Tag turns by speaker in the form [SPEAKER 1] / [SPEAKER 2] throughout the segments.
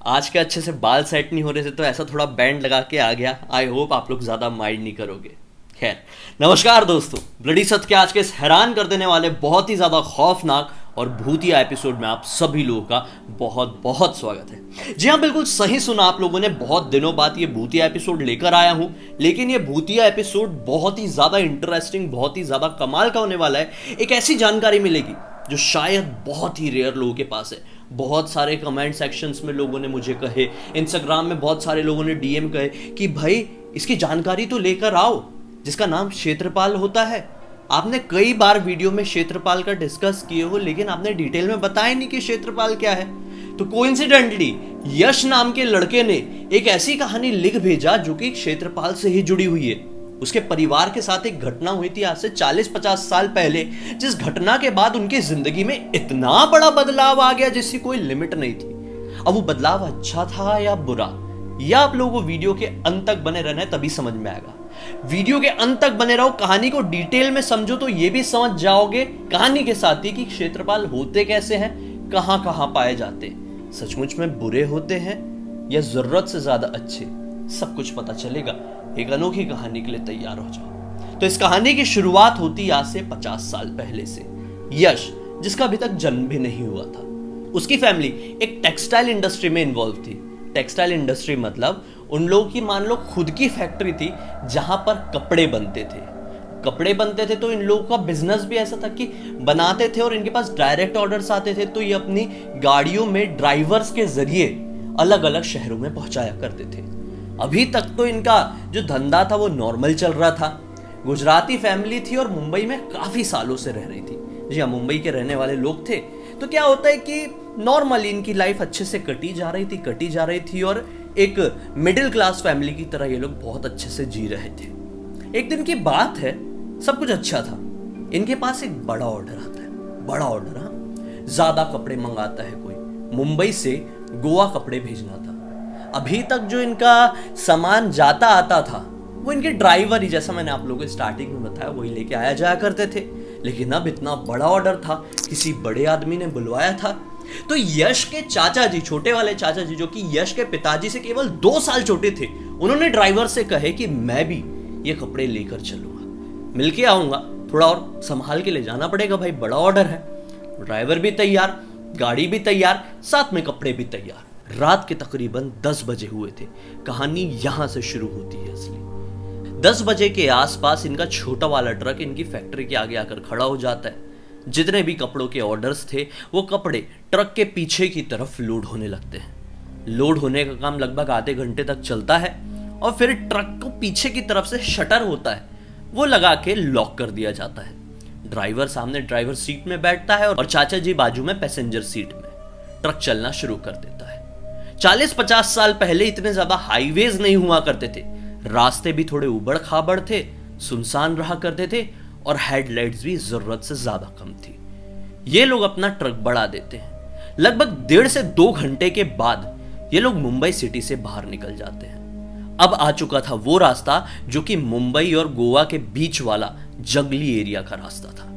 [SPEAKER 1] आज के अच्छे से बाल सेट नहीं हो रहे थे तो ऐसा थोड़ा बैंड लगा के आ गया। आई होप आप लोग ज़्यादा माइंड नहीं करोगे। खैर, नमस्कार दोस्तों, ब्लडी सत्य के आज के इस हैरान कर देने वाले बहुत ही ज़्यादा खौफनाक और भूतिया एपिसोड में आप सभी लोगों का बहुत बहुत स्वागत है। जी हाँ, बिल्कुल सही सुना आप लोगों ने। बहुत दिनों बाद ये भूतिया एपिसोड लेकर आया हूँ, लेकिन ये भूतिया एपिसोड बहुत ही ज़्यादा इंटरेस्टिंग, बहुत ही ज़्यादा कमाल का होने वाला है। एक ऐसी जानकारी मिलेगी जो शायद बहुत ही रेयर लोगों के पास है। बहुत सारे कमेंट सेक्शंस में लोगों ने मुझे कहे, इंस्टाग्राम में बहुत सारे लोगों ने डीएम कहे कि भाई इसकी जानकारी तो लेकर आओ जिसका नाम क्षेत्रपाल होता है। आपने कई बार वीडियो में क्षेत्रपाल का डिस्कस किए हो, लेकिन आपने डिटेल में बताया नहीं कि क्षेत्रपाल क्या है। तो कोइंसिडेंटली यश नाम के लड़के ने एक ऐसी कहानी लिख भेजा जो कि क्षेत्रपाल से ही जुड़ी हुई है। उसके परिवार के साथ एक घटना हुई थी आज से 40-50 साल पहले, जिस घटना के बाद उनकी जिंदगी में इतना बड़ा बदलाव आ गया जिसकी कोई लिमिट नहीं थी। अब वो बदलाव अच्छा था या बुरा, या आप लोगों को वीडियो के अंत तक बने रहना है, तभी समझ में आएगा। वीडियो के अंत तक बने रहो, कहानी को डिटेल में समझो तो ये भी समझ जाओगे कहानी के साथ ही कि क्षेत्रपाल होते कैसे हैं, कहां कहां पाए जाते, सचमुच में बुरे होते हैं या जरूरत से ज्यादा अच्छे, सब कुछ पता चलेगा। एक अनोखी कहानी के लिए तैयार हो जाओ। तो इस कहानी की शुरुआत होती आज से 50 साल पहले से। यश, जिसका अभी तक जन्म भी नहीं हुआ था, उसकी फैमिली एक टेक्सटाइल इंडस्ट्री में इन्वॉल्व थी। टेक्सटाइल इंडस्ट्री मतलब उन लोगों की मान लो खुद की फैक्ट्री थी जहां पर कपड़े बनते थे। तो इन लोगों का बिजनेस भी ऐसा था कि बनाते थे और इनके पास डायरेक्ट ऑर्डर्स आते थे, तो ये अपनी गाड़ियों में ड्राइवर्स के जरिए अलग अलग शहरों में पहुंचाया करते थे। अभी तक तो इनका जो धंधा था वो नॉर्मल चल रहा था। गुजराती फैमिली थी और मुंबई में काफी सालों से रह रही थी। जी हाँ, मुंबई के रहने वाले लोग थे। तो क्या होता है कि नॉर्मली इनकी लाइफ अच्छे से कटी जा रही थी और एक मिडिल क्लास फैमिली की तरह ये लोग बहुत अच्छे से जी रहे थे। एक दिन की बात है, सब कुछ अच्छा था। इनके पास एक बड़ा ऑर्डर आता है। बड़ा ऑर्डर, हाँ, ज्यादा कपड़े मंगाता है कोई। मुंबई से गोवा कपड़े भेजना था। अभी तक जो इनका सामान जाता आता था वो इनके ड्राइवर ही, जैसा मैंने आप लोगों को स्टार्टिंग में बताया, वही लेके आया जाया करते थे। लेकिन अब इतना बड़ा ऑर्डर था, किसी बड़े आदमी ने बुलवाया था। तो यश के चाचा जी, छोटे वाले चाचा जी, जो कि यश के पिताजी से केवल 2 साल छोटे थे, उन्होंने ड्राइवर से कहे कि मैं भी ये कपड़े लेकर चलूंगा, मिलके आऊंगा, थोड़ा और संभाल के ले जाना पड़ेगा भाई, बड़ा ऑर्डर है। ड्राइवर भी तैयार, गाड़ी भी तैयार, साथ में कपड़े भी तैयार। रात के तकरीबन 10 बजे हुए थे। कहानी यहां से शुरू होती है असली। 10 बजे के आसपास इनका छोटा वाला ट्रक इनकी फैक्ट्री के आगे आकर खड़ा हो जाता है। जितने भी कपड़ों के ऑर्डर्स थे वो कपड़े ट्रक के पीछे की तरफ लोड होने लगते हैं। लोड होने का काम लगभग आधे घंटे तक चलता है और फिर ट्रक को पीछे की तरफ से शटर होता है, वो लगा के लॉक कर दिया जाता है। ड्राइवर सामने ड्राइवर सीट में बैठता है और चाचा जी बाजू में पैसेंजर सीट में। ट्रक चलना शुरू कर देता है। 40-50 साल पहले इतने ज्यादा हाईवेज नहीं हुआ करते थे। रास्ते भी थोड़े उबड़ खाबड़ थे, सुनसान रहा करते थे और हेडलाइट्स भी जरूरत से ज्यादा कम थी। ये लोग अपना ट्रक बढ़ा देते हैं। लगभग 1.5 से 2 घंटे के बाद ये लोग मुंबई सिटी से बाहर निकल जाते हैं। अब आ चुका था वो रास्ता जो कि मुंबई और गोवा के बीच वाला जंगली एरिया का रास्ता था।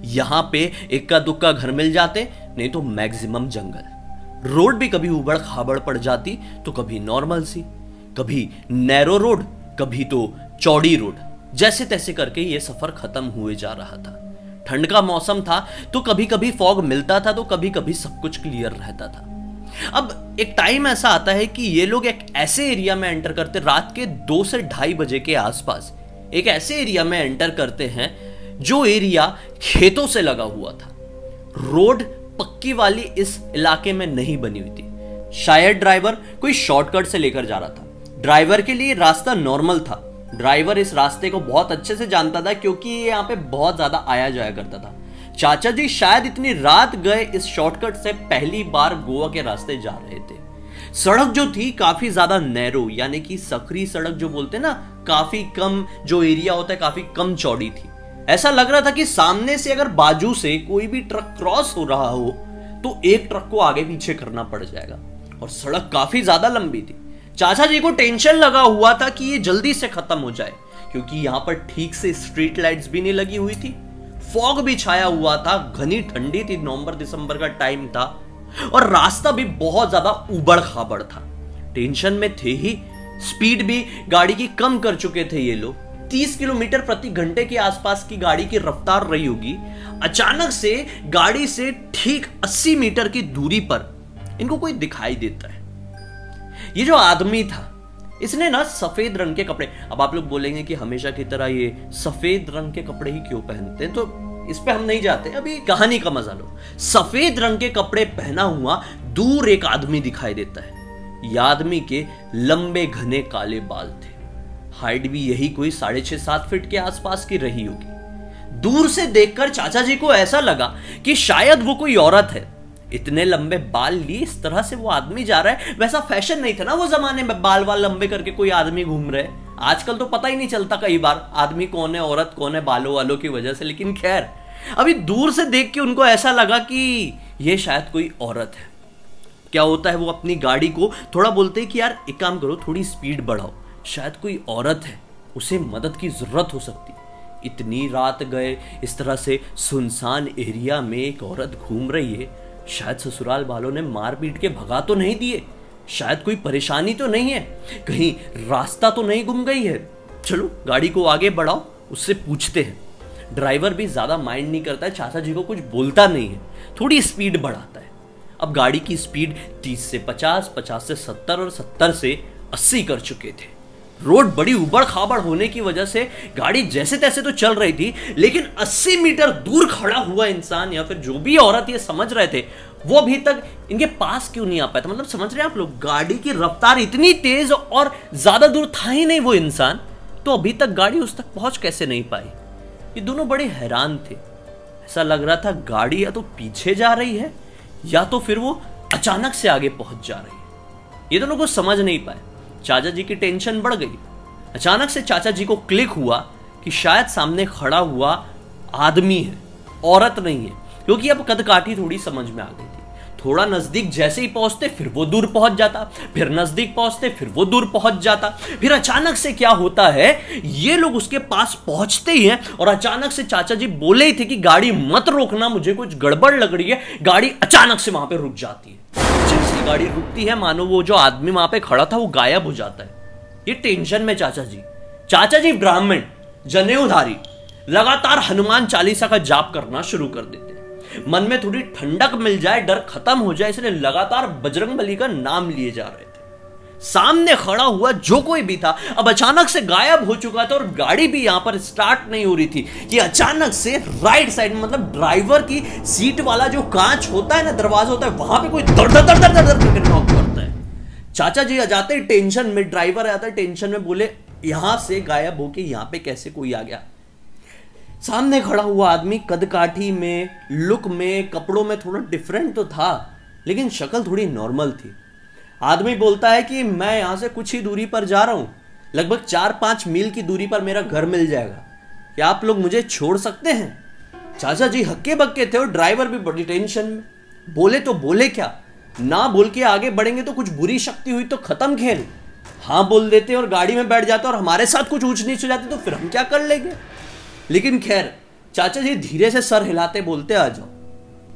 [SPEAKER 1] यहां पे इक्का दुक्का घर मिल जाते, नहीं तो मैक्सिमम जंगल। रोड भी कभी उबड़ खाबड़ पड़ जाती तो कभी नॉर्मल सी, कभी नैरो रोड, कभी तो चौड़ी रोड। जैसे तैसे करके ये सफर खत्म हुए जा रहा था। ठंड का मौसम था तो कभी कभी फॉग मिलता था, तो कभी कभी सब कुछ क्लियर रहता था। अब एक टाइम ऐसा आता है कि ये लोग एक ऐसे एरिया में एंटर करते, रात के 2 से 2:30 बजे के आसपास एक ऐसे एरिया में एंटर करते हैं जो एरिया खेतों से लगा हुआ था। रोड पक्की वाली इस इलाके में नहीं बनी हुई थी। शायद ड्राइवर कोई शॉर्टकट से लेकर जा रहा था। ड्राइवर के लिए रास्ता नॉर्मल था। ड्राइवर इस रास्ते को बहुत अच्छे से जानता था क्योंकि ये यहाँ पे बहुत ज्यादा आया जाया करता था। चाचा जी शायद इतनी रात गए इस शॉर्टकट से पहली बार गोवा के रास्ते जा रहे थे। सड़क जो थी काफी ज्यादा नैरो, यानी कि सकरी सड़क जो बोलते हैं ना, काफी कम, जो एरिया होता है काफी कम चौड़ी थी। ऐसा लग रहा था कि सामने से अगर बाजू से कोई भी ट्रक क्रॉस हो रहा हो तो एक ट्रक को आगे पीछे करना पड़ जाएगा। और सड़क काफी ज्यादा लंबी थी। चाचा जी को टेंशन लगा हुआ था कि ये जल्दी से खत्म हो जाए, क्योंकि यहां पर ठीक से स्ट्रीट लाइट्स भी नहीं लगी हुई थी। फॉग भी छाया हुआ था, घनी ठंडी थी, नवंबर दिसंबर का टाइम था। और रास्ता भी बहुत ज्यादा उबड़ खाबड़ था। टेंशन में थे ही, स्पीड भी गाड़ी की कम कर चुके थे ये लोग। 30 किलोमीटर प्रति घंटे के आसपास की गाड़ी की रफ्तार रही होगी। अचानक से गाड़ी से ठीक 80 मीटर की दूरी पर इनको कोई दिखाई देता है। ये जो आदमी था, इसने ना सफेद रंग के कपड़े, अब आप लोग बोलेंगे कि हमेशा की तरह ये सफेद रंग के कपड़े ही क्यों पहनते हैं, तो इस पे हम नहीं जाते, अभी कहानी का मजा लो। सफेद रंग के कपड़े पहना हुआ दूर एक आदमी दिखाई देता है। यह आदमी के लंबे घने काले बाल थे। हाइट भी यही कोई 6.5-7 फीट के आसपास की रही होगी। दूर से देखकर चाचा जी को ऐसा लगा कि शायद वो कोई औरत है। इतने लंबे बाल लिए इस तरह से वो आदमी जा रहा है, वैसा फैशन नहीं था ना वो जमाने में बाल लंबे करके कोई आदमी घूम रहे। आजकल तो पता ही नहीं चलता कई बार आदमी कौन है औरत कौन है बालों वालों की वजह से। लेकिन खैर, अभी दूर से देख के उनको ऐसा लगा कि ये शायद कोई औरत है। क्या होता है, वो अपनी गाड़ी को थोड़ा बोलते हैं कि यार एक काम करो, थोड़ी स्पीड बढ़ाओ, शायद कोई औरत है, उसे मदद की जरूरत हो सकती। इतनी रात गए, इस तरह से सुनसान एरिया में एक औरत घूम रही है, शायद ससुराल वालों ने मार पीट के भगा तो नहीं दिए, शायद कोई परेशानी तो नहीं है, कहीं रास्ता तो नहीं गुम गई है। चलो गाड़ी को आगे बढ़ाओ, उससे पूछते हैं। ड्राइवर भी ज्यादा माइंड नहीं करता है, चाचा जी को कुछ बोलता नहीं है, थोड़ी स्पीड बढ़ाता है। अब गाड़ी की स्पीड 30 से 50, 50 से 70 और 70 से 80 कर चुके थे। रोड बड़ी उबड़ खाबड़ होने की वजह से गाड़ी जैसे तैसे तो चल रही थी, लेकिन 80 मीटर दूर खड़ा हुआ इंसान या फिर जो भी औरत ये समझ रहे थे, वो अभी तक इनके पास क्यों नहीं आ पाया था। मतलब समझ रहे हैं आप लोग, गाड़ी की रफ्तार इतनी तेज और ज्यादा दूर था ही नहीं वो इंसान, तो अभी तक गाड़ी उस तक पहुंच कैसे नहीं पाई। ये दोनों बड़े हैरान थे। ऐसा लग रहा था गाड़ी या तो पीछे जा रही है या तो फिर वो अचानक से आगे पहुंच जा रही है। ये दोनों को समझ नहीं पाए। चाचा जी की टेंशन बढ़ गई। अचानक से चाचा जी को क्लिक हुआ कि शायद सामने खड़ा हुआ आदमी है, औरत नहीं है, क्योंकि अब कदकाठी थोड़ी समझ में आ गई थी। थोड़ा नजदीक जैसे ही पहुंचते फिर वो दूर पहुंच जाता, फिर नजदीक पहुंचते फिर वो दूर पहुंच जाता। फिर अचानक से क्या होता है, ये लोग उसके पास पहुंचते ही हैं और अचानक से चाचा जी बोले ही थे कि गाड़ी मत रोकना, मुझे कुछ गड़बड़ लग रही है। गाड़ी अचानक से वहां पे रुक जाती है। जैसे गाड़ी रुकती है, मानो वो जो आदमी वहां पे खड़ा था वो गायब हो जाता है। ये टेंशन में चाचा जी ब्राह्मण, जनेऊधारी, लगातार हनुमान चालीसा का जाप करना शुरू कर देते हैं। मन में थोड़ी ठंडक मिल जाए, डर खत्म हो जाए, इसलिए लगातार बजरंगबली का नाम लिए जा रहे थे। सामने खड़ा हुआ जो कोई भी था अब अचानक से गायब हो चुका था और गाड़ी भी यहां पर स्टार्ट नहीं हो रही थी कि अचानक से राइट साइड, मतलब ड्राइवर की सीट वाला जो कांच होता है ना, दरवाजा होता है, वहां पे कोई दर दर दर दर दर करके नॉक करता है। चाचा जी आ जाते हैं टेंशन में, ड्राइवर आता है टेंशन में, बोले यहां से गायब होके यहां पे कैसे कोई आ गया। सामने खड़ा हुआ आदमी कदकाठी में, लुक में, कपड़ों में थोड़ा डिफरेंट तो था, लेकिन शक्ल थोड़ी नॉर्मल थी। आदमी बोलता है कि मैं यहां से कुछ ही दूरी पर जा रहा हूं, लगभग 4-5 मील की दूरी पर मेरा घर मिल जाएगा, क्या आप लोग मुझे छोड़ सकते हैं। चाचा जी हक्के बक्के थे और ड्राइवर भी बड़ी टेंशन में। बोले तो बोले क्या, ना बोल के आगे बढ़ेंगे तो कुछ बुरी शक्ति हुई तो खत्म खेल। हाँ बोल देते और गाड़ी में बैठ जाते और हमारे साथ कुछ ऊंच नीच हो जाती तो फिर हम क्या कर लेंगे। लेकिन खैर, चाचा जी धीरे से सर हिलाते बोलते आ जाओ।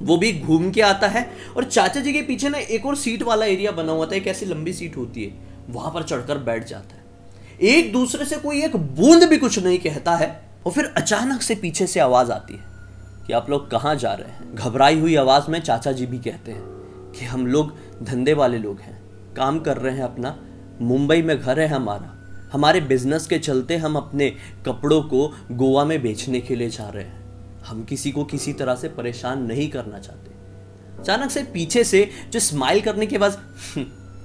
[SPEAKER 1] वो भी घूम के आता है और चाचा जी के पीछे ना एक और सीट वाला एरिया बना हुआ था, एक ऐसी लंबी सीट होती है, वहां पर चढ़कर बैठ जाता है। एक दूसरे से कोई एक बूंद भी कुछ नहीं कहता है और फिर अचानक से पीछे से आवाज आती है कि आप लोग कहां जा रहे हैं। घबराई हुई आवाज में चाचा जी भी कहते हैं कि हम लोग धंधे वाले लोग हैं, काम कर रहे हैं अपना, मुंबई में घर है हमारा, हमारे बिजनेस के चलते हम अपने कपड़ों को गोवा में बेचने के लिए जा रहे हैं, हम किसी को किसी तरह से परेशान नहीं करना चाहते। अचानक से पीछे से जो स्माइल करने के बाद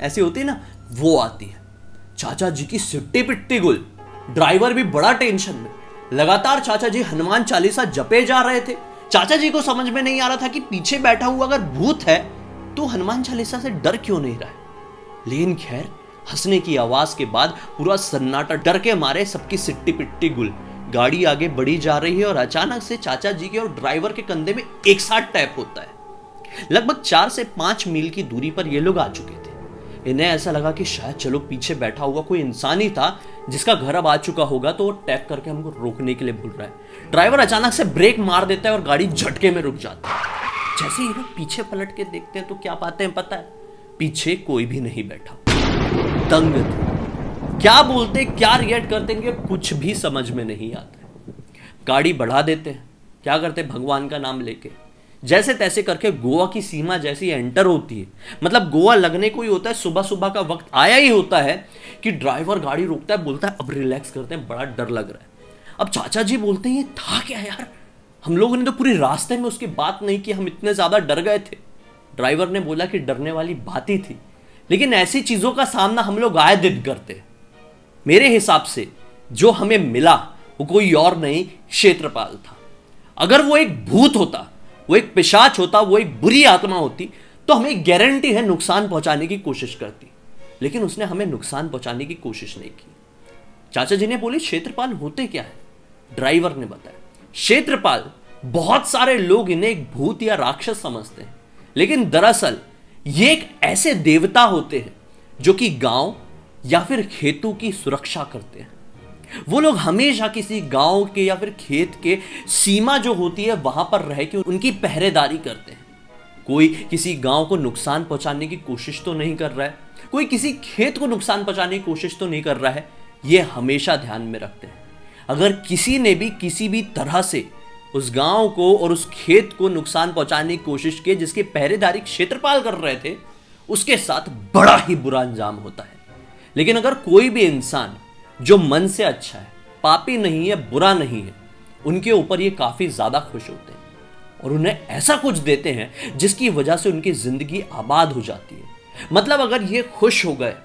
[SPEAKER 1] ऐसी होती है ना, वो आती है। चाचा जी की सिट्टी पिट्टी गुल। ड्राइवर भी बड़ा टेंशन में, लगातार चाचा जी हनुमान चालीसा जपे जा रहे थे। चाचा जी को समझ में नहीं आ रहा था कि पीछे बैठा हुआ अगर भूत है तो हनुमान चालीसा से डर क्यों नहीं रहा है। लेकिन खैर, हंसने की आवाज के बाद पूरा सन्नाटा, डर के मारे सबकी सिट्टी पिट्टी गुल। गाड़ी आगे बढ़ी जा रही है और अचानक से चाचा जी के और ड्राइवर के कंधे में एक साथ टैप होता है। लगभग 4 से 5 मील की दूरी पर ये लोग आ चुके थे। इन्हें ऐसा लगा कि शायद चलो पीछे बैठा हुआ कोई इंसान ही था जिसका घर अब आ चुका होगा, तो वो टैप करके हमको रोकने के लिए बोल रहा है। ड्राइवर अचानक से ब्रेक मार देता है और गाड़ी झटके में रुक जाती है। जैसे ही ना पीछे पलट के देखते हैं तो क्या पाते हैं पता है? पीछे कोई भी नहीं बैठा। दंग थे। क्या बोलते क्या रिएक्ट करते हैं कुछ भी समझ में नहीं आता। गाड़ी बढ़ा देते हैं, क्या करते भगवान का नाम लेके जैसे तैसे करके गोवा की सीमा जैसी एंटर होती है, मतलब गोवा लगने को ही होता है, सुबह सुबह का वक्त आया ही होता है कि ड्राइवर गाड़ी रोकता है, बोलता है अब रिलैक्स करते हैं, बड़ा डर लग रहा है। अब चाचा जी बोलते हैं ये था क्या यार, हम लोगों ने तो पूरी रास्ते में उसकी बात नहीं की, हम इतने ज्यादा डर गए थे। ड्राइवर ने बोला कि डरने वाली बात ही थी, लेकिन ऐसी चीजों का सामना हम लोग आए दिन करते। मेरे हिसाब से जो हमें मिला वो कोई और नहीं क्षेत्रपाल था। अगर वो एक भूत होता, वो एक पिशाच होता, वो एक बुरी आत्मा होती, तो हमें गारंटी है नुकसान पहुंचाने की कोशिश करती, लेकिन उसने हमें नुकसान पहुंचाने की कोशिश नहीं की। चाचा जी ने बोली क्षेत्रपाल होते क्या है? ड्राइवर ने बताया क्षेत्रपाल बहुत सारे लोग इन्हें एक भूत या राक्षस समझते हैं, लेकिन दरअसल ये एक ऐसे देवता होते हैं जो कि गांव या फिर खेतों की सुरक्षा करते हैं। वो लोग हमेशा किसी गांव के या फिर खेत के सीमा जो होती है वहां पर रह के उनकी पहरेदारी करते हैं। कोई किसी गांव को नुकसान पहुंचाने की कोशिश तो नहीं कर रहा है, कोई किसी खेत को नुकसान पहुंचाने की कोशिश तो नहीं कर रहा है, ये हमेशा ध्यान में रखते हैं। अगर किसी ने भी किसी भी तरह से उस गांव को और उस खेत को नुकसान पहुंचाने की कोशिश की जिसकी पहरेदारी क्षेत्रपाल कर रहे थे, उसके साथ बड़ा ही बुरा अंजाम होता है। लेकिन अगर कोई भी इंसान जो मन से अच्छा है, पापी नहीं है, बुरा नहीं है, उनके ऊपर ये काफी ज्यादा खुश होते हैं और उन्हें ऐसा कुछ देते हैं जिसकी वजह से उनकी जिंदगी आबाद हो जाती है। मतलब अगर ये खुश हो गए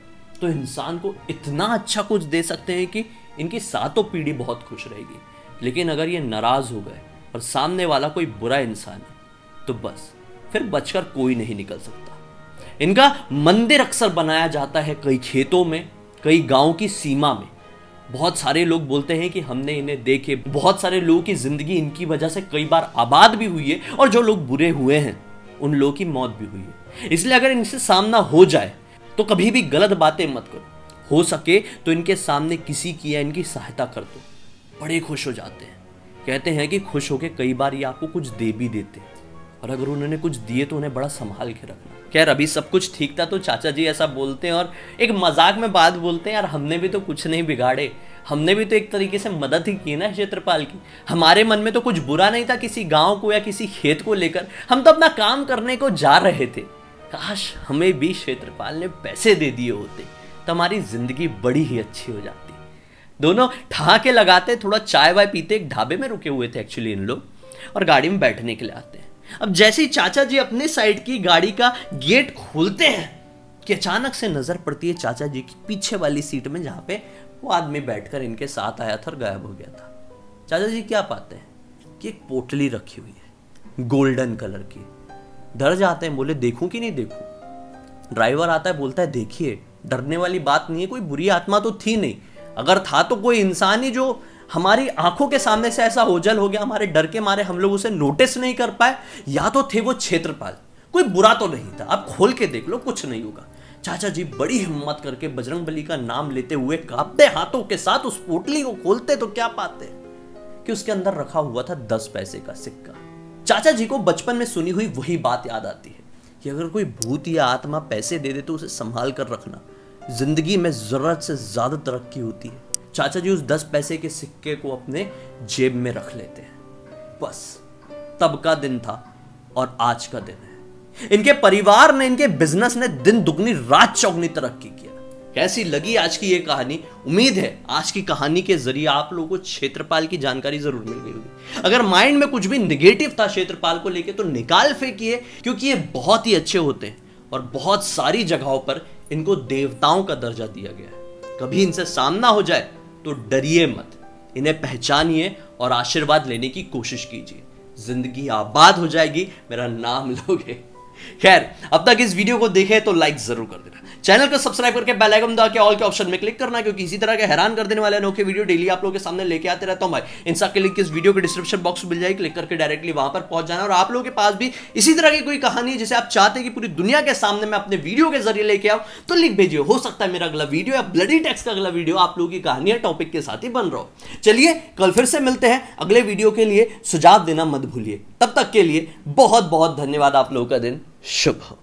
[SPEAKER 1] तो इंसान को इतना अच्छा कुछ दे सकते हैं कि इनकी सातों पीढ़ी बहुत खुश रहेगी। लेकिन अगर ये नाराज हो गए और सामने वाला कोई बुरा इंसान है तो बस फिर बचकर कोई नहीं निकल सकता। इनका मंदिर अक्सर बनाया जाता है कई खेतों में, कई गांव की सीमा में। बहुत सारे लोग बोलते हैं कि हमने इन्हें देखे, बहुत सारे लोगों की जिंदगी इनकी वजह से कई बार आबाद भी हुई है और जो लोग बुरे हुए हैं उन लोगों की मौत भी हुई है। इसलिए अगर इनसे सामना हो जाए तो कभी भी गलत बातें मत करो, हो सके तो इनके सामने किसी की या इनकी सहायता कर दो, बड़े खुश हो जाते हैं। कहते हैं कि खुश होके कई बार ये आपको कुछ दे भी देते हैं, और अगर उन्होंने कुछ दिए तो उन्हें बड़ा संभाल के रखना। खैर अभी सब कुछ ठीक था तो चाचा जी ऐसा बोलते हैं और एक मजाक में बात बोलते हैं, यार हमने भी तो कुछ नहीं बिगाड़े, हमने भी तो एक तरीके से मदद ही की ना क्षेत्रपाल की। हमारे मन में तो कुछ बुरा नहीं था किसी गांव को या किसी खेत को लेकर, हम तो अपना काम करने को जा रहे थे। काश हमें भी क्षेत्रपाल ने पैसे दे दिए होते तो हमारी जिंदगी बड़ी ही अच्छी हो जाती। दोनों ठहाके लगाते, थोड़ा चाय वाय पीते, एक ढाबे में रुके हुए थे एक्चुअली इन लोग, और गाड़ी में बैठने के लिए आते हैं। अब जैसे ही चाचा जी अपने साइड की गाड़ी का गेट खोलते हैं कि अचानक से नजर पड़ती है चाचा जी की पीछे वाली सीट में, जहां पे वो आदमी बैठकर इनके साथ आया था और गायब हो गया था। चाचा जी क्या पाते हैं कि एक पोटली रखी हुई है गोल्डन कलर की। डर जाते हैं, बोले देखूं कि नहीं देखूं। ड्राइवर आता है, बोलता है देखिए डरने वाली बात नहीं है, कोई बुरी आत्मा तो थी नहीं, अगर था तो कोई इंसान ही जो हमारी आंखों के सामने से ऐसा ओझल हो गया, हमारे डर के मारे हम लोग उसे नोटिस नहीं कर पाए, या तो थे वो क्षेत्रपाल, कोई बुरा तो नहीं था, आप खोल के देख लो कुछ नहीं होगा। चाचा जी बड़ी हिम्मत करके बजरंगबली का नाम लेते हुए कांपते हाथों के साथ उस पोटली को खोलते तो क्या पाते कि उसके अंदर रखा हुआ था 10 पैसे का सिक्का। चाचा जी को बचपन में सुनी हुई वही बात याद आती है कि अगर कोई भूत या आत्मा पैसे दे दे तो उसे संभाल कर रखना, जिंदगी में जरूरत से ज्यादा तरक्की होती है। चाचा जी उस 10 पैसे के सिक्के को अपने जेब में रख लेते हैं। बस तब का दिन था और आज का दिन है। इनके परिवार ने, इनके बिजनेस ने दिन दुगनी रात चौगनी तरक्की किया। कैसी लगी आज की ये कहानी? उम्मीद है आज की कहानी के जरिए आप लोगों को क्षेत्रपाल की जानकारी जरूर मिल गई होगी। अगर माइंड में कुछ भी निगेटिव था क्षेत्रपाल को लेके तो निकाल फेंकिए, क्योंकि ये बहुत ही अच्छे होते हैं और बहुत सारी जगहों पर इनको देवताओं का दर्जा दिया गया है। कभी इनसे सामना हो जाए तो डरिए मत, इन्हें पहचानिए और आशीर्वाद लेने की कोशिश कीजिए, जिंदगी आबाद हो जाएगी, मेरा नाम लोगे। खैर अब तक इस वीडियो को देखे तो लाइक जरूर कर देना, चैनल को सब्सक्राइब करके बेल आइकन दबा के ऑल के ऑप्शन में क्लिक करना, क्योंकि इसी तरह के हैरान कर देने वाले अनोखे वीडियो डेली आप लोगों के सामने लेके आते रहता हूं भाई। इंस्टा के लिंक इस वीडियो के डिस्क्रिप्शन बॉक्स में मिल जाएगी, क्लिक करके डायरेक्टली वहां पर पहुंच जाना। और आप लोगों के पास भी इसी तरह की कोई कहानी है जिसे आप चाहते हैं कि पूरी दुनिया के सामने मैं अपने वीडियो के जरिए लेके आऊं, तो लिख भेजिए। हो सकता है मेरा अगला वीडियो या ब्लडी टेक्स्ट का अगला वीडियो आप लोगों की कहानी या टॉपिक के साथ ही बन रहा हो। चलिए कल फिर से मिलते हैं अगले वीडियो के लिए, सुझाव देना मत भूलिए। तब तक के लिए बहुत बहुत धन्यवाद। आप लोगों का दिन शुभ हो।